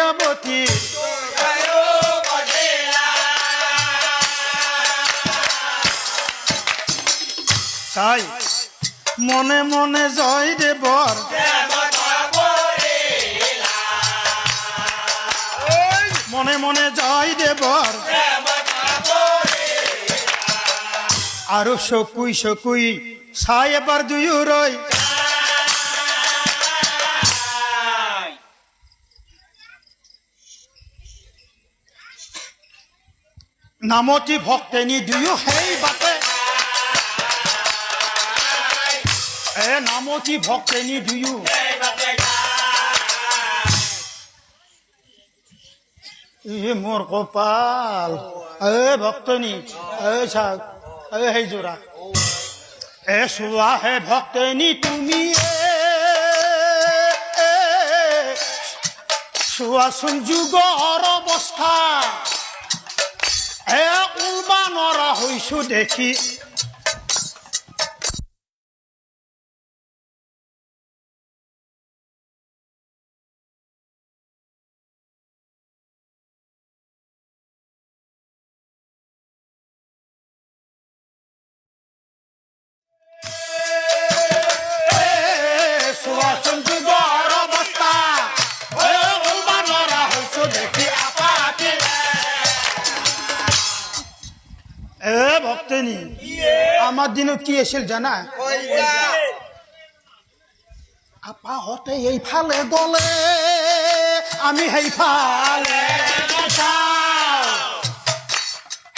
দয়াবতী তাই মনে মনে জয় দেবর মনে মনে জয় দেবর আরো সকুই সকুই সাই এবার দুয়ু রই নামতি ভক্তেনি দুয়ো হেই বাটে নামতি ভক্তেনি দুয়ো মোর কপাল ভক্তনি হেই জোড়া চোৱা হে ভক্তেনি তুমি চোৱাচোন যুগৰ অৱস্থা উলবা নৰা হৈছো দেখি চোৱাচোন যুগৰ অৱস্থা উলবা নৰা হৈছো দেখি ভক্তনি আমার দিনত কি আছিল জানা আপা হতে এইফালে গলে আমি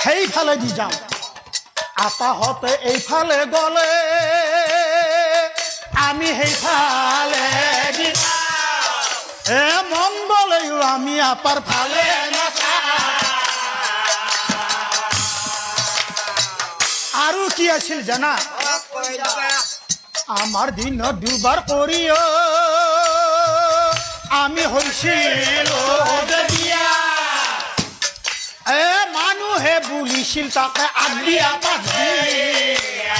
সেইফালে দি যাওঁ আপা হতে এইফালে গলে আমি সেইফালে দি মন গলেও আমি আপার ফালে আৰু কি আছিল জানা আমার দিন দুবার করিও আমি হইছিল বিয়া মানুহে বুলিছিল তাকে আগদিয়া পাছদিয়া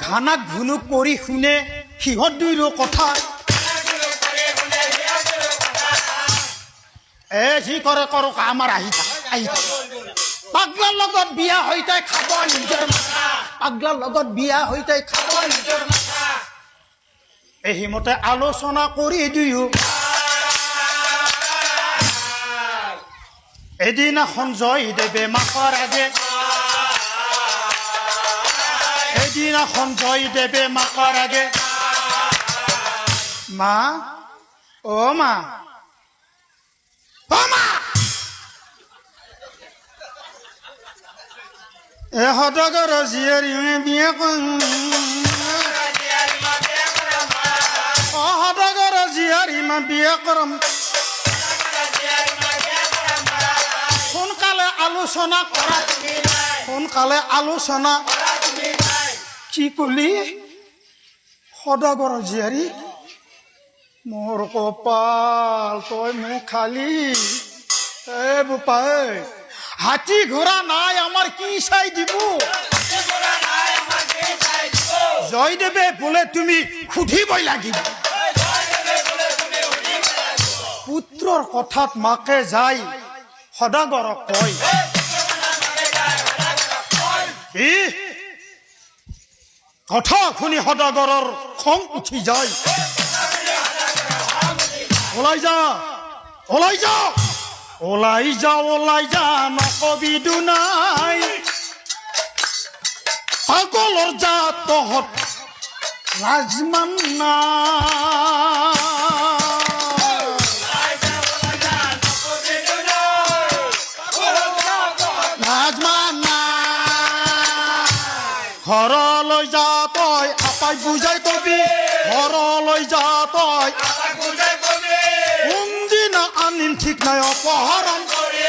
ঘানাক ঘুনুক কৰি শুনে সিহঁত দুইৰো কথা যি কৰে কৰক আমাৰ আহি পাগলাৰ লগত বিয়া হৈ তাই খাব নিজৰ মাথা পাগলাৰ লগত বিয়া হৈ তাই খাব নিজৰ মাথা এহিমতে আলোচনা কৰি দুয়ো এদিনাখন জয় দেৱে মাকৰ আগে এদিনাখন জয় দেৱে মাকৰ আগে মা ও মা সদাগৰ জীয়াৰী বিয়া সদাগৰ জীয়াৰী মা বিয়া কৰম সোনকালে আলোচনা কৰা সোনকালে আলোচনা কি কলি সদাগৰ জীয়াৰী মোৰ কপাল তই মোক খালি বোপা হাতী ঘোড়া নাই আমাৰ কি চাই দিব জয়দেৱে বোলে তুমি সুধিবই লাগিব পুত্ৰৰ কথাত মাকে যাই সদাগৰক কয় কথা শুনি সদাগৰৰ খং উঠি যায় ওলাই যা ওলাই যা ওলাই যা ওলাই যা নকবি দুনাই পাগলৰ জাত তহঁত লাজমান ঘৰলৈ যা তই আপাই বুজাই কবি ঘৰলৈ যা তই কোনদিনা আনিম ঠিক নাই অপহৰণ কৰি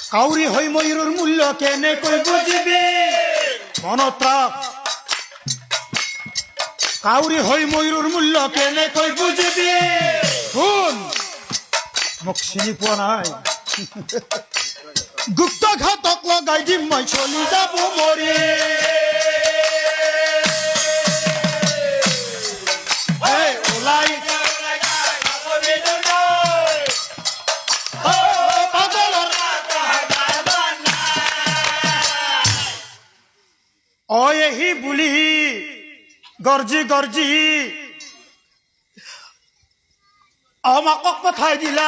কাউৰী হৈ ময়ূৰৰ মূল্য কেনেকৈ বুজিবি মনত ৰাখ কাউৰী হৈ ময়ূৰৰ মূল্য কেনেকৈ বুজিবি শুন মোক চিনি পোৱা নাই গুপ্ত ঘাতক লগাই দিম মই চলি যাব মৰি ওলাই এহি বুলি গৰ্জি গৰ্জি মাকক পঠাই দিলা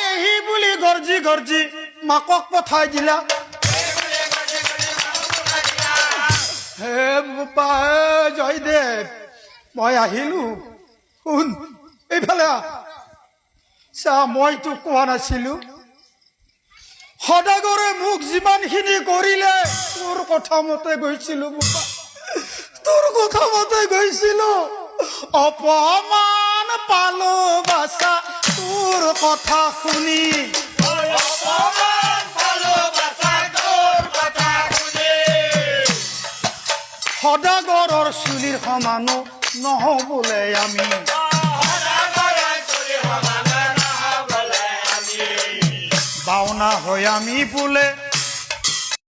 এহি বুলি গৰ্জি গৰ্জি মাকক পঠাই দিলা হে বোপা জয়দেৱ মই আহিলো শুন এইফালে চা মই তোক কোৱা নাছিলো সদাগৰে মোক যিমানখিনি কৰিলে তোৰ কথা মতে গৈছিলো বোপা তোৰ কথা মতে গৈছিলো অপমান পালো বাছা তোৰ কথা শুনি সদাগৰৰ চুলিৰ সমানো নহ'বলে আমি বাওনা হৈ আমি বোলে